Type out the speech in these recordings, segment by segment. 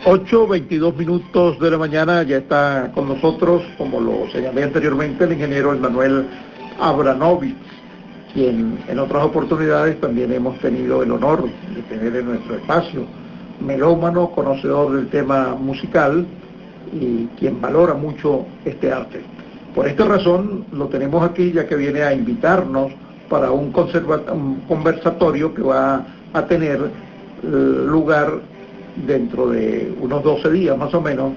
8:22 de la mañana, ya está con nosotros, como lo señalé anteriormente, el ingeniero Emanuel Abranovich, quien en otras oportunidades también hemos tenido el honor de tener en nuestro espacio, melómano, conocedor del tema musical y quien valora mucho este arte. Por esta razón lo tenemos aquí, ya que viene a invitarnos para un conversatorio que va a tener lugar dentro de unos 12 días más o menos,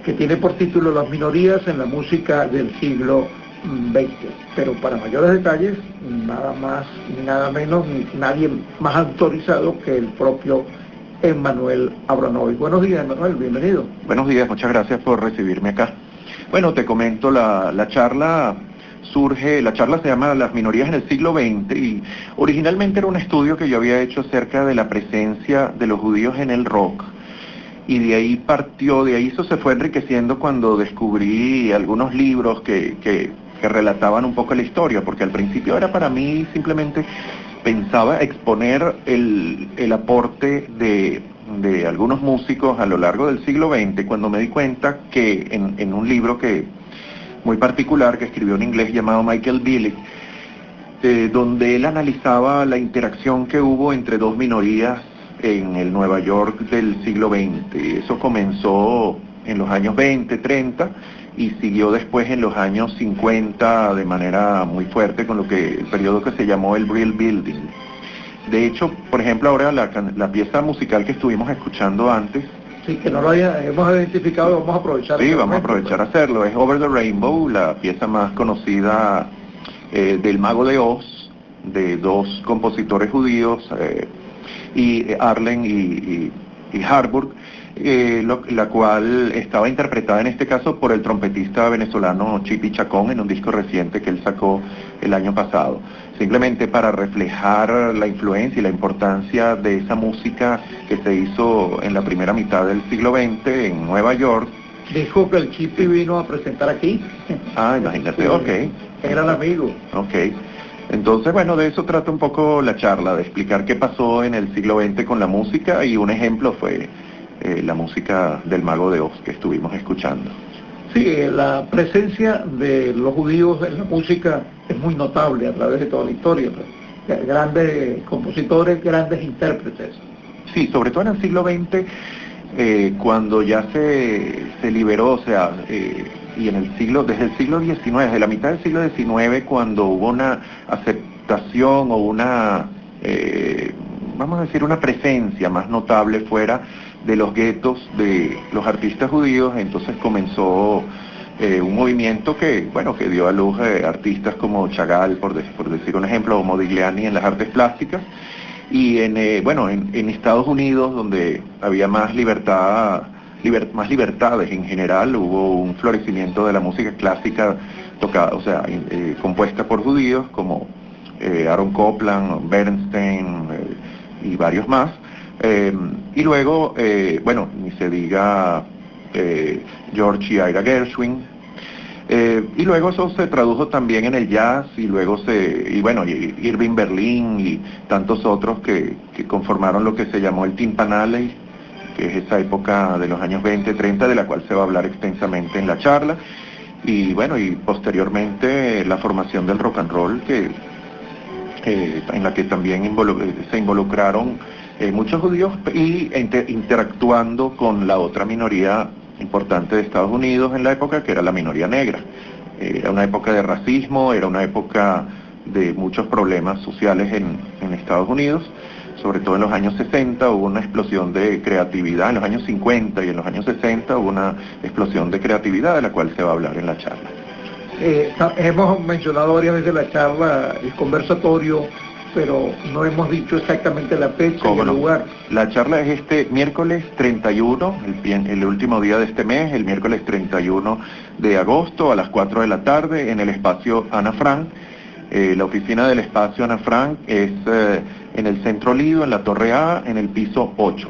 que tiene por título Las minorías en la música del siglo XX. Pero para mayores detalles, nada más ni nada menos, ni nadie más autorizado que el propio Emanuel Abranovich. Buenos días, Emanuel, bienvenido. Buenos días, muchas gracias por recibirme acá. Bueno, te comento, la charla se llama Las minorías en el siglo XX y originalmente era un estudio que yo había hecho acerca de la presencia de los judíos en el rock. Y de ahí eso se fue enriqueciendo cuando descubrí algunos libros que relataban un poco la historia, porque al principio era para mí simplemente pensaba exponer el aporte de algunos músicos a lo largo del siglo XX, cuando me di cuenta que en un libro muy particular que escribió en inglés llamado Michael Billig, donde él analizaba la interacción que hubo entre dos minorías en el Nueva York del siglo XX. Eso comenzó en los años 20, 30 y siguió después en los años 50 de manera muy fuerte con el periodo que se llamó el Brill Building. De hecho, por ejemplo, ahora la pieza musical que estuvimos escuchando antes, sí, que no lo hemos identificado, vamos a aprovechar. Sí, vamos a aprovechar a hacerlo. Es Over the Rainbow, la pieza más conocida del Mago de Oz, de dos compositores judíos, Arlen y Harburg, la cual estaba interpretada en este caso por el trompetista venezolano Chipi Chacón en un disco reciente que él sacó el año pasado. Simplemente para reflejar la influencia y la importancia de esa música que se hizo en la primera mitad del siglo XX en Nueva York. Dijo que el Chipi vino a presentar aquí. Ah, imagínate, ok. Era el amigo. Ok. Entonces, bueno, de eso trata un poco la charla, de explicar qué pasó en el siglo XX con la música, y un ejemplo fue la música del Mago de Oz que estuvimos escuchando. Sí, la presencia de los judíos en la música es muy notable a través de toda la historia. Grandes compositores, grandes intérpretes. Sí, sobre todo en el siglo XX, cuando ya se liberó, o sea, y desde el siglo XIX, desde la mitad del siglo XIX, cuando hubo una aceptación o vamos a decir, una presencia más notable fuera de los guetos de los artistas judíos, entonces comenzó un movimiento que dio a luz artistas como Chagall, por decir un ejemplo, o Modigliani en las artes plásticas, y en Estados Unidos, donde había más más libertades en general, hubo un florecimiento de la música clásica tocada, o sea, compuesta por judíos como Aaron Copland, Bernstein y varios más. Y luego, ni se diga George y Ira Gershwin. Y luego eso se tradujo también en el jazz, y luego Irving Berlin y tantos otros que conformaron lo que se llamó el Timpanale, que es esa época de los años 20, 30, de la cual se va a hablar extensamente en la charla, y posteriormente la formación del rock and roll, en la que también se involucraron muchos judíos y interactuando con la otra minoría importante de Estados Unidos en la época, que era la minoría negra. Era una época de racismo, era una época de muchos problemas sociales en Estados Unidos, sobre todo en los años 60 hubo una explosión de creatividad, en los años 50 y en los años 60 hubo una explosión de creatividad, de la cual se va a hablar en la charla. Hemos mencionado varias veces la charla, el conversatorio, pero no hemos dicho exactamente la fecha y el lugar. La charla es este miércoles 31, el último día de este mes, el miércoles 31 de agosto a las 4 de la tarde en el espacio Ana Frank. La oficina del espacio Ana Frank es en el Centro Lido, en la Torre A, en el piso 8.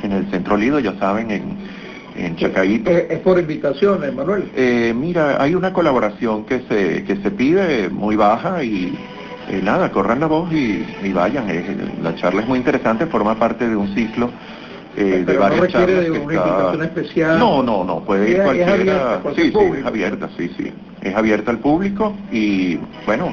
En el Centro Lido, ya saben, en Chacaíto. ¿Es por invitación, Manuel? Mira, hay una colaboración que se pide muy baja, y nada, corran la voz y vayan. La charla es muy interesante, forma parte de un ciclo de pero varias no requiere charlas de que una invitación especial. No, puede ir cualquiera. Sí, es abierta, sí, es abierta al público y bueno,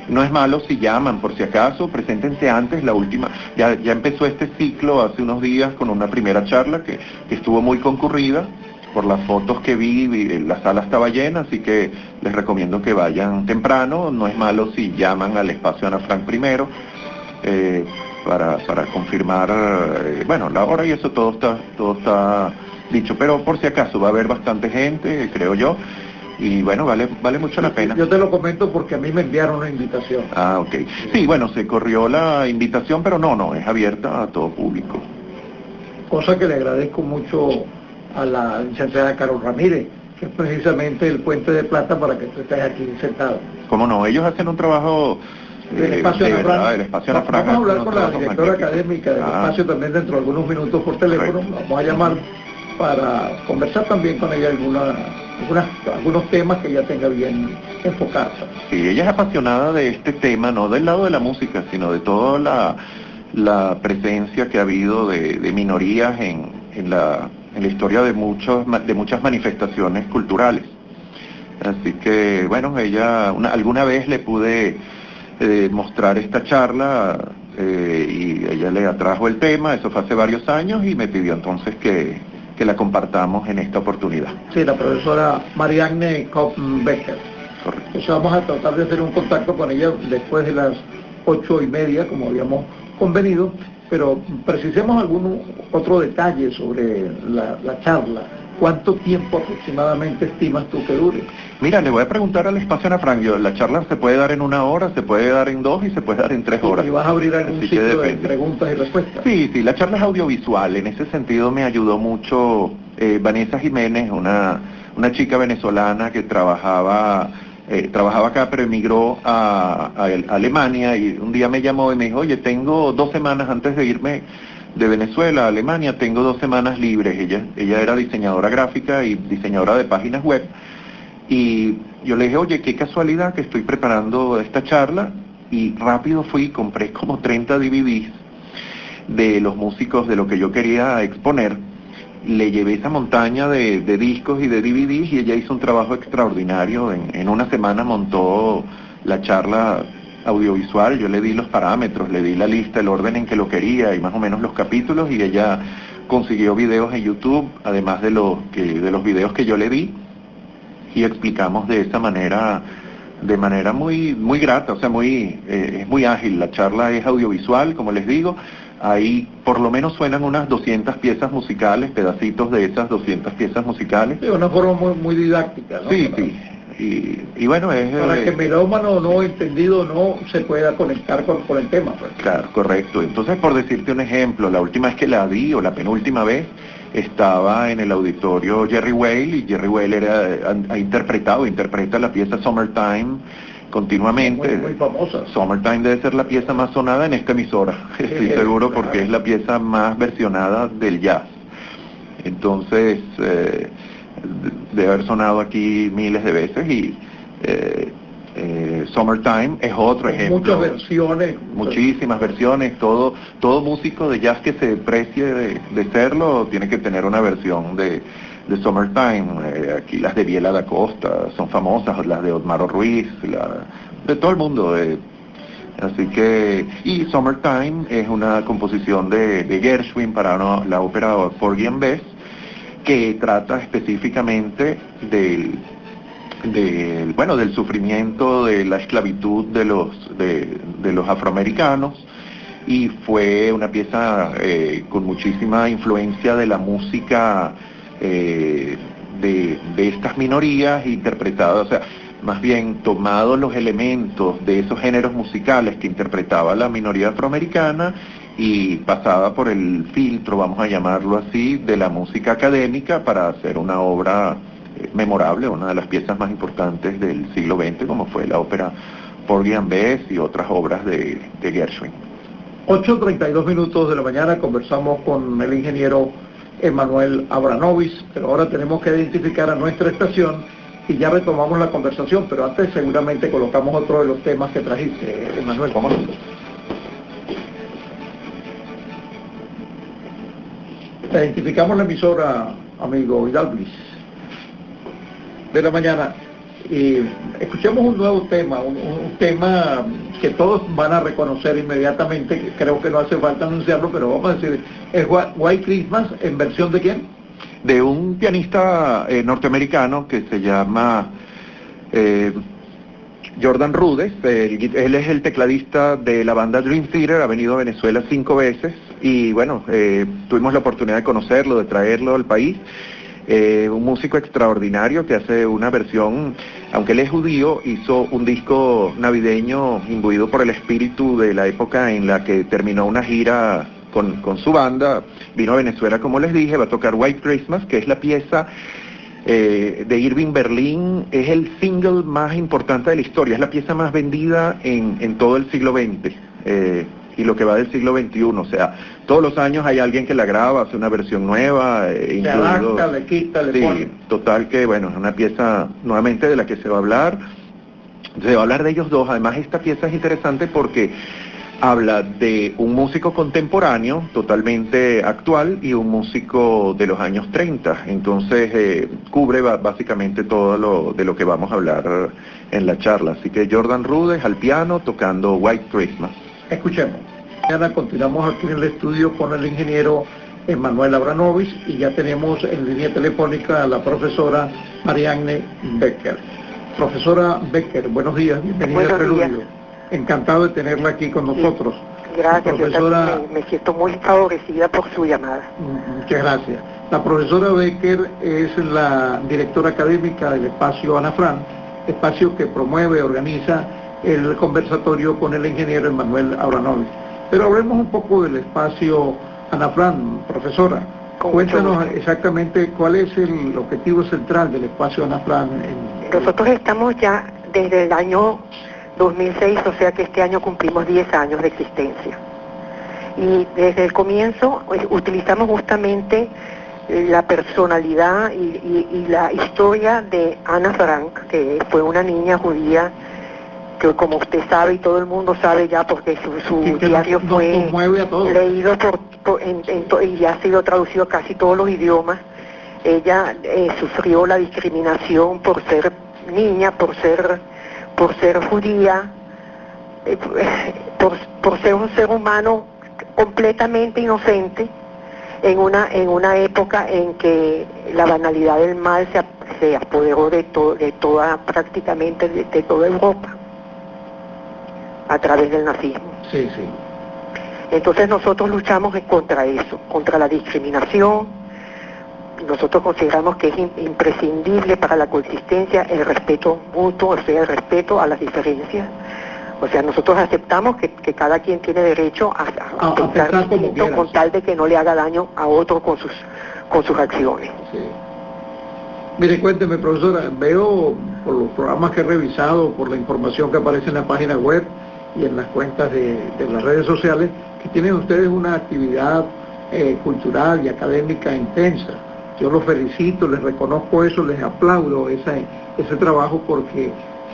no es malo si llaman, por si acaso, preséntense antes. La última, ya empezó este ciclo hace unos días con una primera charla que estuvo muy concurrida. Por las fotos que vi, la sala estaba llena, así que les recomiendo que vayan temprano. No es malo si llaman al espacio Ana Frank primero, para confirmar, bueno, la hora y eso todo está dicho, pero por si acaso va a haber bastante gente, creo yo, y bueno, vale mucho la pena. Yo te lo comento porque a mí me enviaron una invitación. Ah, ok. Sí, bueno, se corrió la invitación, pero no, es abierta a todo público. Cosa que le agradezco mucho a la licenciada Carol Ramírez, que es precisamente el puente de plata para que tú estés aquí sentado. ¿Cómo no? Ellos hacen un trabajo el espacio de Ana verdad, Frank. el espacio Ana Frank. Vamos a hablar con la directora académica del espacio también dentro de algunos minutos por teléfono. Correcto. Vamos a llamar para conversar también con ella algunos temas que ella tenga bien enfocados. Sí, ella es apasionada de este tema, no del lado de la música, sino de toda la presencia que ha habido de minorías en la historia de muchas manifestaciones culturales. Así que, bueno, ella alguna vez le pude mostrar esta charla y ella le atrajo el tema, eso fue hace varios años, y me pidió entonces que la compartamos en esta oportunidad. Sí, la profesora Marianne Kopp-Becker. Correcto. Entonces vamos a tratar de hacer un contacto con ella después de las 8:30, como habíamos convenido, pero precisemos algún otro detalle sobre la charla. ¿Cuánto tiempo aproximadamente estimas tú que dure? Mira, le voy a preguntar al espacio Ana Frank. La charla se puede dar en 1 hora, se puede dar en 2 y se puede dar en 3 horas. ¿Y vas a abrir algún Así ciclo de preguntas y respuestas? Sí, la charla es audiovisual. En ese sentido me ayudó mucho Vanessa Jiménez, una chica venezolana que trabajaba acá, pero emigró a Alemania, y un día me llamó y me dijo, oye, tengo 2 semanas antes de irme de Venezuela a Alemania, tengo 2 semanas libres. Ella era diseñadora gráfica y diseñadora de páginas web, y yo le dije, oye, qué casualidad que estoy preparando esta charla, y rápido fui y compré como 30 DVDs de los músicos de lo que yo quería exponer. Le llevé esa montaña de discos y de DVDs, y ella hizo un trabajo extraordinario. En 1 semana montó la charla audiovisual. Yo le di los parámetros, le di la lista, el orden en que lo quería y más o menos los capítulos, y ella consiguió videos en YouTube, además de los videos que yo le di, y explicamos de esa manera, de manera muy grata, o sea, es muy ágil. La charla es audiovisual, como les digo. Ahí por lo menos suenan unas 200 piezas musicales, pedacitos de esas 200 piezas musicales. De una forma muy didáctica, ¿no? Sí. Y bueno, para que melómano no entendido no se pueda conectar con el tema. Pues. Claro, correcto. Entonces, por decirte un ejemplo, la última vez que la vi, o la penúltima vez, estaba en el auditorio Jerry Whale, y Jerry Whale interpreta la pieza Summertime continuamente. Muy famosa. Summertime debe ser la pieza más sonada en esta emisora, estoy seguro, porque es la pieza más versionada del jazz. Entonces, debe haber sonado aquí miles de veces, y Summertime es otro ejemplo. Muchas versiones. Muchísimas versiones. Todo músico de jazz que se precie de serlo tiene que tener una versión de Summertime. Aquí las de Biela da Costa son famosas, las de Otmaro Ruiz, de todo el mundo. Así que, y Summertime es una composición de Gershwin para la ópera Porgy and Bess, que trata específicamente del sufrimiento de la esclavitud de los afroamericanos, y fue una pieza con muchísima influencia de la música de estas minorías, interpretada, o sea, más bien tomados los elementos de esos géneros musicales que interpretaba la minoría afroamericana, y pasaba por el filtro, vamos a llamarlo así, de la música académica, para hacer una obra memorable, una de las piezas más importantes del siglo XX, como fue la ópera Porgy and Bess y otras obras de Gershwin. 8:32 de la mañana, conversamos con el ingeniero Emanuel Abranovich, pero ahora tenemos que identificar a nuestra estación y ya retomamos la conversación, pero antes seguramente colocamos otro de los temas que trajiste, Emanuel. ¿Cómo no? Identificamos la emisora, amigo Hidalblis, de la mañana, y escuchemos un nuevo tema, un tema que todos van a reconocer inmediatamente, que creo que no hace falta anunciarlo, pero vamos a decir, es White Christmas, ¿en versión de quién? De un pianista norteamericano que se llama Jordan Rudess. Él es el tecladista de la banda Dream Theater, ha venido a Venezuela 5 veces y bueno, tuvimos la oportunidad de conocerlo, de traerlo al país. Un músico extraordinario que hace una versión, aunque él es judío, hizo un disco navideño imbuido por el espíritu de la época en la que terminó una gira con su banda, vino a Venezuela, como les dije, va a tocar White Christmas, que es la pieza de Irving Berlin, es el single más importante de la historia, es la pieza más vendida en todo el siglo XX. Y lo que va del siglo XXI, o sea, todos los años hay alguien que la graba, hace una versión nueva, le adapta, le quita, le pone. Sí, total que, bueno, es una pieza nuevamente de la que se va a hablar de ellos dos. Además, esta pieza es interesante porque habla de un músico contemporáneo, totalmente actual, y un músico de los años 30, entonces cubre básicamente todo de lo que vamos a hablar en la charla, así que Jordan Rudess al piano tocando White Christmas. Escuchemos. Ahora continuamos aquí en el estudio con el ingeniero Emanuel Abranovich y ya tenemos en línea telefónica a la profesora Marianne Becker. Profesora Becker, buenos días, bienvenida al Preludio. Encantado de tenerla aquí con nosotros. Gracias, profesora, me siento muy favorecida por su llamada. Muchas gracias. La profesora Becker es la directora académica del espacio Ana Fran, espacio que promueve, organiza el conversatorio con el ingeniero Emanuel Abranovich. Pero hablemos un poco del espacio Ana Fran, profesora. Cuéntanos exactamente cuál es el objetivo central del espacio Ana Fran. Nosotros estamos ya desde el año 2006, o sea que este año cumplimos 10 años de existencia. Y desde el comienzo utilizamos justamente la personalidad y la historia de Ana Frank, que fue una niña judía que, como usted sabe y todo el mundo sabe ya, porque su diario fue leído y ha sido traducido a casi todos los idiomas. Ella sufrió la discriminación por ser niña, por ser judía, por ser un ser humano completamente inocente en una época en que la banalidad del mal se apoderó de prácticamente de toda Europa a través del nazismo. Sí, sí. Entonces nosotros luchamos contra eso, contra la discriminación. Nosotros consideramos que es imprescindible para la coexistencia el respeto mutuo, o sea, el respeto a las diferencias. O sea, nosotros aceptamos que cada quien tiene derecho a pensar distinto con tal de que no le haga daño a otro con sus acciones. Sí. Mire, cuénteme, profesora, veo por los programas que he revisado, por la información que aparece en la página web y en las cuentas de las redes sociales, que tienen ustedes una actividad cultural y académica intensa. Yo los felicito, les reconozco eso, les aplaudo ese trabajo, porque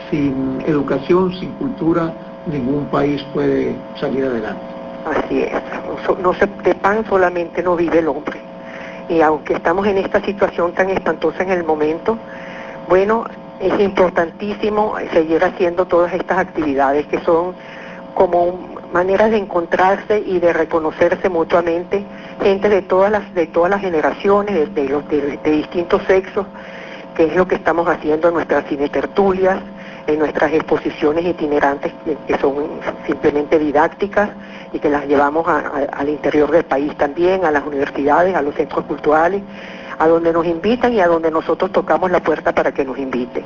sin educación, sin cultura, ningún país puede salir adelante. Así es, de pan solamente no vive el hombre. Y aunque estamos en esta situación tan espantosa en el momento, bueno, es importantísimo seguir haciendo todas estas actividades que son como maneras de encontrarse y de reconocerse mutuamente, gente de todas las generaciones, de distintos sexos, que es lo que estamos haciendo en nuestras cinetertulias, en nuestras exposiciones itinerantes que son simplemente didácticas y que las llevamos al interior del país también, a las universidades, a los centros culturales, a donde nos invitan y a donde nosotros tocamos la puerta para que nos inviten.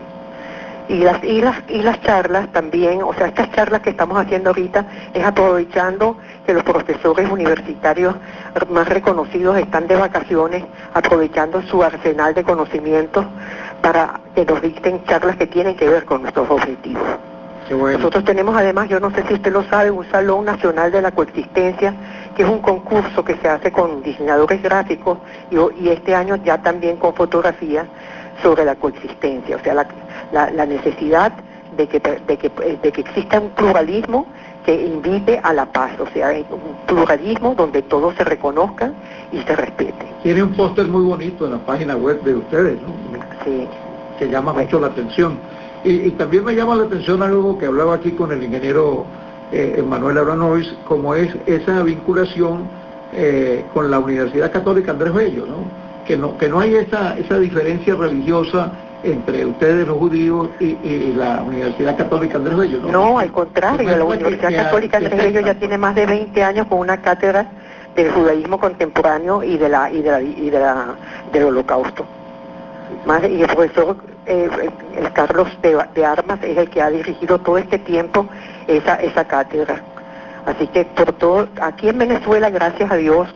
Y las charlas también, o sea, estas charlas que estamos haciendo ahorita es aprovechando que los profesores universitarios más reconocidos están de vacaciones, aprovechando su arsenal de conocimientos para que nos dicten charlas que tienen que ver con nuestros objetivos. Qué bueno. Nosotros tenemos además, yo no sé si usted lo sabe, un Salón Nacional de la Coexistencia, que es un concurso que se hace con diseñadores gráficos y este año ya también con fotografía, sobre la coexistencia, o sea, la necesidad de que exista un pluralismo que invite a la paz, o sea, un pluralismo donde todos se reconozcan y se respeten. Tiene un póster muy bonito en la página web de ustedes, ¿no? Sí. Que llama mucho la atención. Y también me llama la atención algo que hablaba aquí con el ingeniero Emanuel Abranovich, como es esa vinculación con la Universidad Católica Andrés Bello, ¿no? Que no hay esa diferencia religiosa entre ustedes los judíos y la Universidad Católica Andrés Bello, ¿no? No, al contrario, la Universidad Católica Andrés Bello ya tiene más de 20 años con una cátedra del judaísmo contemporáneo y del Holocausto. Y el profesor el Carlos de Armas es el que ha dirigido todo este tiempo esa cátedra. Así que por todo, aquí en Venezuela, gracias a Dios,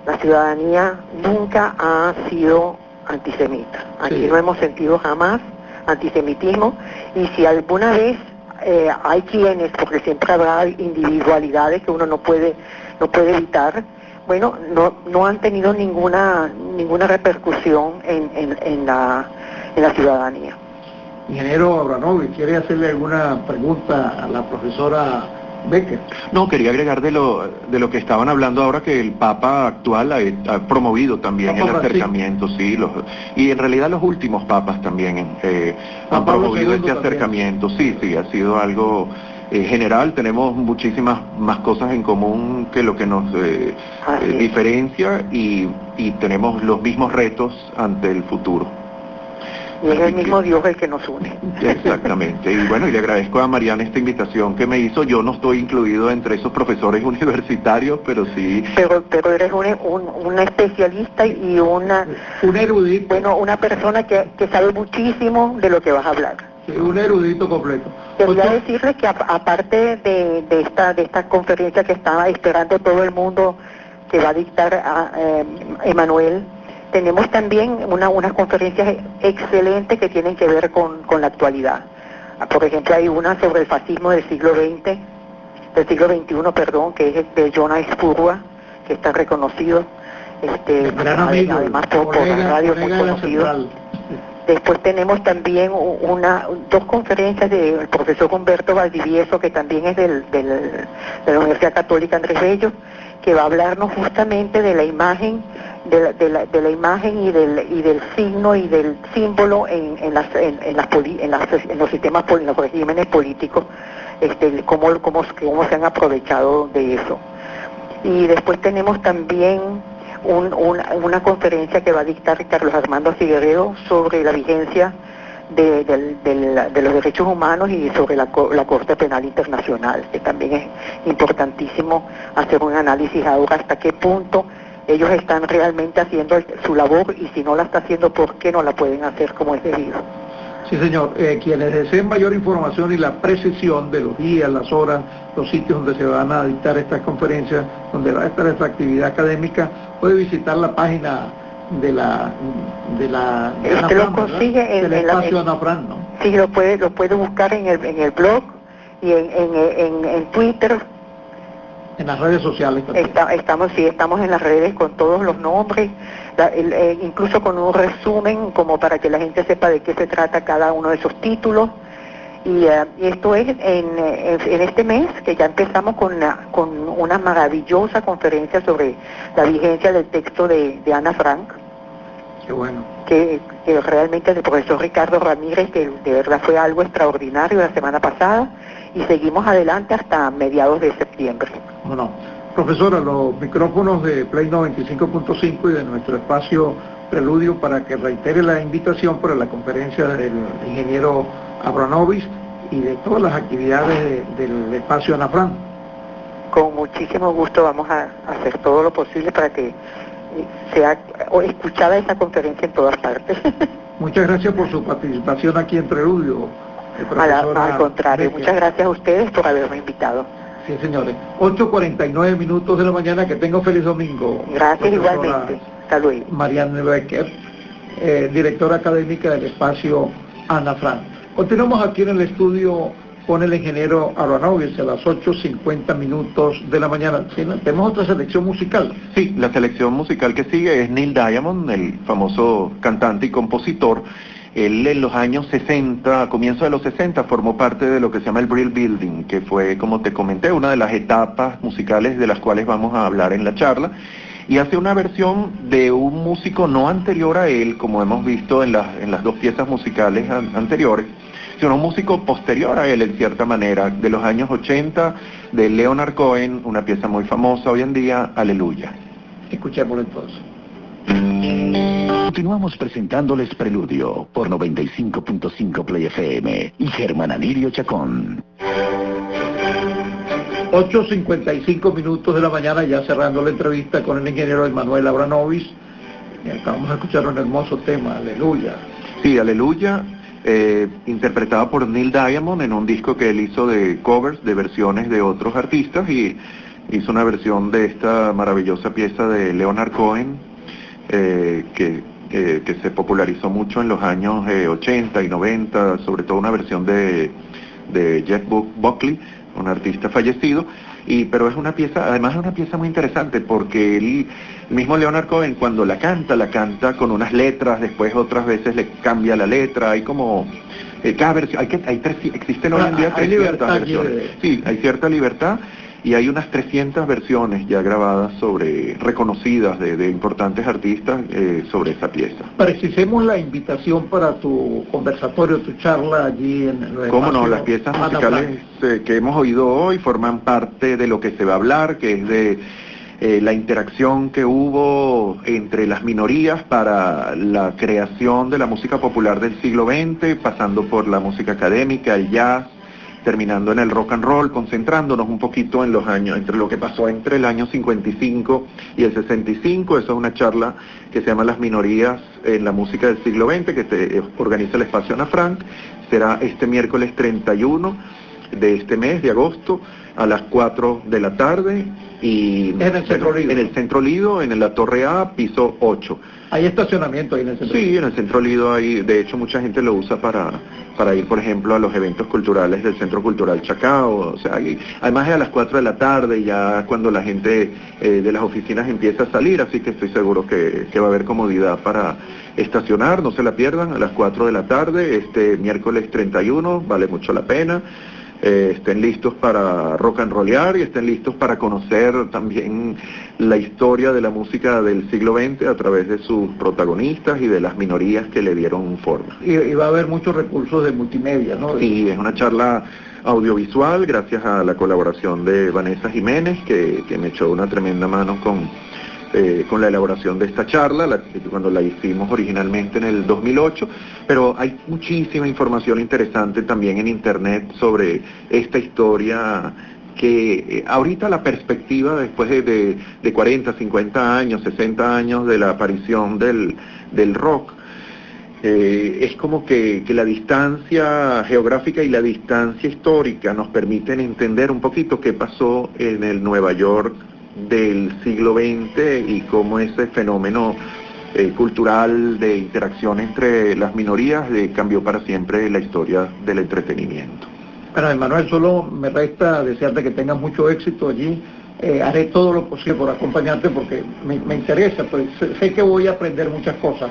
la ciudadanía nunca ha sido antisemita. Aquí no hemos sentido jamás antisemitismo, y si alguna vez hay quienes, porque siempre habrá individualidades que uno no puede evitar, bueno, no han tenido ninguna repercusión en la ciudadanía. Ingeniero Abranovich, ¿quiere hacerle alguna pregunta a la profesora Becker? No, quería agregar de lo que estaban hablando ahora, que el Papa actual ha promovido también el acercamiento, sí, y en realidad los últimos papas también han promovido este acercamiento, sí, ha sido algo general. Tenemos muchísimas más cosas en común que lo que nos diferencia, y tenemos los mismos retos ante el futuro. Y es el mismo Dios el que nos une. Exactamente. Y bueno, y le agradezco a Mariana esta invitación que me hizo. Yo no estoy incluido entre esos profesores universitarios, pero sí... Pero eres un especialista y un erudito. Bueno, una persona que sabe muchísimo de lo que vas a hablar. Sí, un erudito completo. Quería decirles que aparte de esta conferencia que estaba esperando todo el mundo, que va a dictar Emanuel, tenemos también unas conferencias excelentes que tienen que ver con la actualidad. Por ejemplo, hay una sobre el fascismo del siglo XXI, que es de Jonas Spurua, que está reconocido, además por la radio, muy conocido. Después tenemos también dos conferencias del profesor Humberto Valdivieso, que también es de la Universidad Católica Andrés Bello, que va a hablarnos justamente de la imagen, de la imagen y del signo y del símbolo en los sistemas, en los regímenes políticos, cómo se han aprovechado de eso. Y después tenemos también una conferencia que va a dictar Carlos Armando Figueredo sobre la vigencia de los derechos humanos y sobre la Corte Penal Internacional, que también es importantísimo hacer un análisis ahora hasta qué punto ellos están realmente haciendo su labor, y si no la está haciendo, ¿por qué no la pueden hacer como es debido? Sí, señor. Quienes deseen mayor información y la precisión de los días, las horas, los sitios donde se van a dictar estas conferencias, donde va a estar esta actividad académica, puede visitar la página de la lo consigue en el espacio Ana Fran, ¿no? Sí, lo puede buscar en el blog y en Twitter. En las redes sociales también. Estamos en las redes con todos los nombres, incluso con un resumen como para que la gente sepa de qué se trata cada uno de esos títulos. Y esto es en este mes, que ya empezamos con una maravillosa conferencia sobre la vigencia del texto de Ana Frank. Qué bueno. Que realmente el profesor Ricardo Ramírez, que de verdad fue algo extraordinario la semana pasada, y seguimos adelante hasta mediados de septiembre. Bueno, profesora, los micrófonos de Play 95.5 y de nuestro espacio Preludio, para que reitere la invitación para la conferencia del ingeniero Abranovich y de todas las actividades del espacio Ana Fran. Con muchísimo gusto vamos a hacer todo lo posible para que sea escuchada esa conferencia en todas partes. Muchas gracias por su participación aquí en Preludio. Al contrario, Becker. Muchas gracias a ustedes por haberme invitado. Sí, señores. 8:49 minutos de la mañana. Que tenga un feliz domingo. Gracias, igualmente. Hasta luego. Mariana Becker, directora académica del espacio Ana Fran. Continuamos aquí en el estudio con el ingeniero Abranovich a las 8:50 minutos de la mañana. ¿Sí? Tenemos otra selección musical. Sí, la selección musical que sigue es Neil Diamond, el famoso cantante y compositor. Él en los años 60, a comienzos de los 60, formó parte de lo que se llama el Brill Building, que fue, como te comenté, una de las etapas musicales de las cuales vamos a hablar en la charla, y hace una versión de un músico no anterior a él, como hemos visto en las dos piezas musicales anteriores, sino un músico posterior a él en cierta manera, de los años 80, de Leonard Cohen, una pieza muy famosa hoy en día, Aleluya. Escuchémoslo entonces. Continuamos presentándoles Preludio por 95.5 Play FM y Germán Alirio Chacón. 8:55 minutos de la mañana, ya cerrando la entrevista con el ingeniero Emanuel Abranovich. Acabamos de escuchar un hermoso tema, Aleluya. Sí, Aleluya. Interpretada por Neil Diamond en un disco que él hizo de covers, de versiones de otros artistas, y hizo una versión de esta maravillosa pieza de Leonard Cohen, que se popularizó mucho en los años 80 y 90, sobre todo una versión de Jeff Buckley, un artista fallecido, pero es una pieza, además es una pieza muy interesante porque el mismo Leonard Cohen cuando la canta con unas letras, después otras veces le cambia la letra, hay como cada versión, existen hoy en día 300 versiones. Sí, hay cierta libertad y hay unas 300 versiones ya grabadas reconocidas de importantes artistas sobre esa pieza. Precisemos la invitación para tu conversatorio, tu charla allí en el ¿Cómo no? Las piezas musicales que hemos oído hoy forman parte de lo que se va a hablar, que es de la interacción que hubo entre las minorías para la creación de la música popular del siglo XX, pasando por la música académica, el jazz, terminando en el rock and roll, concentrándonos un poquito en los años, entre lo que pasó entre el año 55 y el 65. Eso es una charla que se llama Las minorías en la música del siglo XX, que organiza el Espacio Ana Frank. Será este miércoles 31 de este mes de agosto a las 4 de la tarde y en el Centro Lido. En el Centro Lido, en la Torre A, piso 8. ¿Hay estacionamiento ahí en el Centro Lido? Sí, en el Centro Lido hay, de hecho mucha gente lo usa para ir, por ejemplo, a los eventos culturales del Centro Cultural Chacao. O sea, además es a las 4 de la tarde, ya cuando la gente de las oficinas empieza a salir, así que estoy seguro que va a haber comodidad para estacionar, no se la pierdan, a las 4 de la tarde, este miércoles 31, vale mucho la pena. Estén listos para rock and rollear y estén listos para conocer también la historia de la música del siglo XX a través de sus protagonistas y de las minorías que le dieron forma. Y va a haber muchos recursos de multimedia, ¿no? Sí, es una charla audiovisual gracias a la colaboración de Vanessa Jiménez, que me echó una tremenda mano con la elaboración de esta charla, cuando la hicimos originalmente en el 2008, pero hay muchísima información interesante también en internet sobre esta historia que ahorita la perspectiva después de 40, 50 años, 60 años de la aparición del rock, es como que la distancia geográfica y la distancia histórica nos permiten entender un poquito qué pasó en el Nueva York del siglo XX y cómo ese fenómeno cultural de interacción entre las minorías cambió para siempre la historia del entretenimiento. Bueno, Emanuel, solo me resta desearte que tengas mucho éxito allí. Haré todo lo posible por acompañarte porque me interesa, pues sé que voy a aprender muchas cosas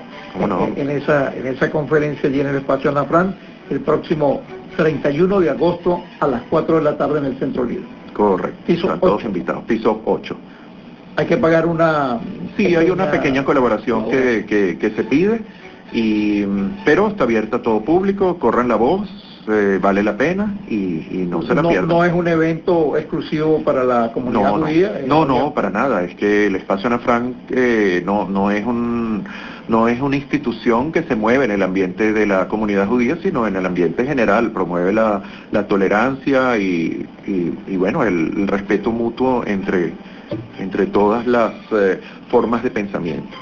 en esa conferencia allí en el Espacio Ana Frank el próximo 31 de agosto a las 4 de la tarde en el Centro Lido. Correcto, están todos invitados, piso 8. Hay que pagar una... Sí, hay una pequeña colaboración que se pide, pero está abierta a todo público, corran la voz, vale la pena y no se la pierdan. No es un evento exclusivo para la comunidad judía. No, para nada, es que el Espacio Ana Frank no es una institución que se mueve en el ambiente de la comunidad judía, sino en el ambiente general, promueve la tolerancia y bueno, el respeto mutuo entre todas las formas de pensamiento.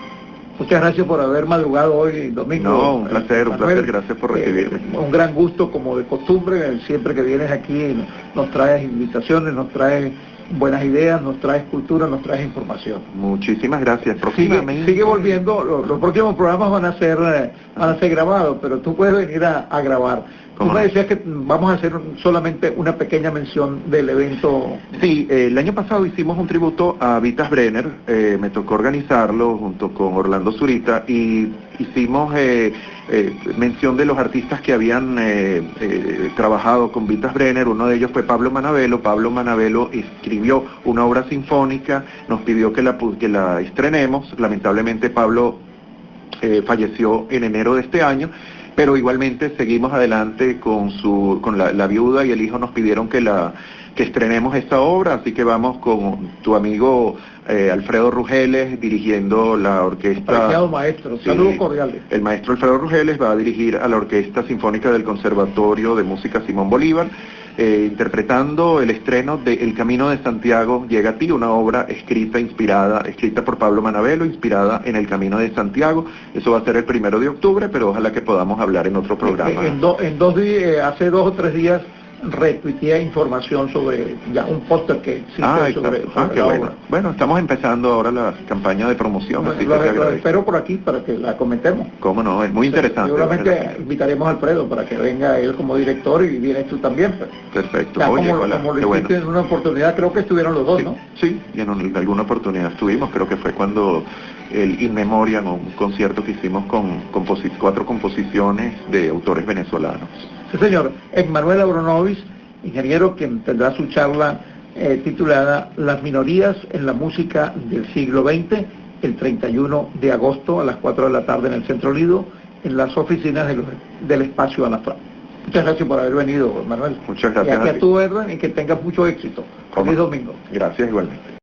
Muchas gracias por haber madrugado hoy, domingo. No, un placer, gracias por recibirme. Un gran gusto, como de costumbre, siempre que vienes aquí nos traes invitaciones, nos traes buenas ideas, nos traes cultura, nos traes información. Muchísimas gracias. Próximamente Sigue volviendo, los próximos programas van a ser grabados, pero tú puedes venir a grabar. Tú me decías que vamos a hacer solamente una pequeña mención del evento. Sí, el año pasado hicimos un tributo a Vitas Brenner, me tocó organizarlo junto con Orlando Zurita y hicimos mención de los artistas que habían trabajado con Vitas Brenner. Uno de ellos fue Pablo Manabelo. Pablo Manabelo escribió una obra sinfónica, nos pidió que la estrenemos. Lamentablemente Pablo falleció en enero de este año, pero igualmente seguimos adelante con la viuda y el hijo nos pidieron que estrenemos esta obra, así que vamos con tu amigo Alfredo Rugeles dirigiendo la orquesta. Apreciado maestro, saludos cordiales. El maestro Alfredo Rugeles va a dirigir a la Orquesta Sinfónica del Conservatorio de Música Simón Bolívar, interpretando el estreno de El Camino de Santiago llega a ti, una obra escrita por Pablo Manabelo, inspirada en El Camino de Santiago. Eso va a ser el 1 de octubre, pero ojalá que podamos hablar en otro programa. Hace 2 o 3 días retuiteé información sobre un póster que existe sobre qué bueno. Bueno, estamos empezando ahora la campaña de promoción. Así lo espero por aquí para que la comentemos. Cómo no, es muy interesante. Seguramente invitaremos a Alfredo para que venga él como director y vienes tú también. Pues. Perfecto. Oye, como lo hiciste en una oportunidad, creo que estuvieron los dos, sí, ¿no? Sí, y en alguna oportunidad estuvimos, creo que fue cuando el In Memoriam, un concierto que hicimos con 4 composiciones de autores venezolanos. Sí, señor. Emmanuel Abranovich, ingeniero, quien tendrá su charla titulada Las minorías en la música del siglo XX, el 31 de agosto a las 4 de la tarde en el Centro Lido, en las oficinas del Espacio Anafra. Muchas gracias por haber venido, Manuel. Muchas gracias. Y aquí a tu Edwin, y que tengas mucho éxito. Feliz domingo. Gracias igualmente.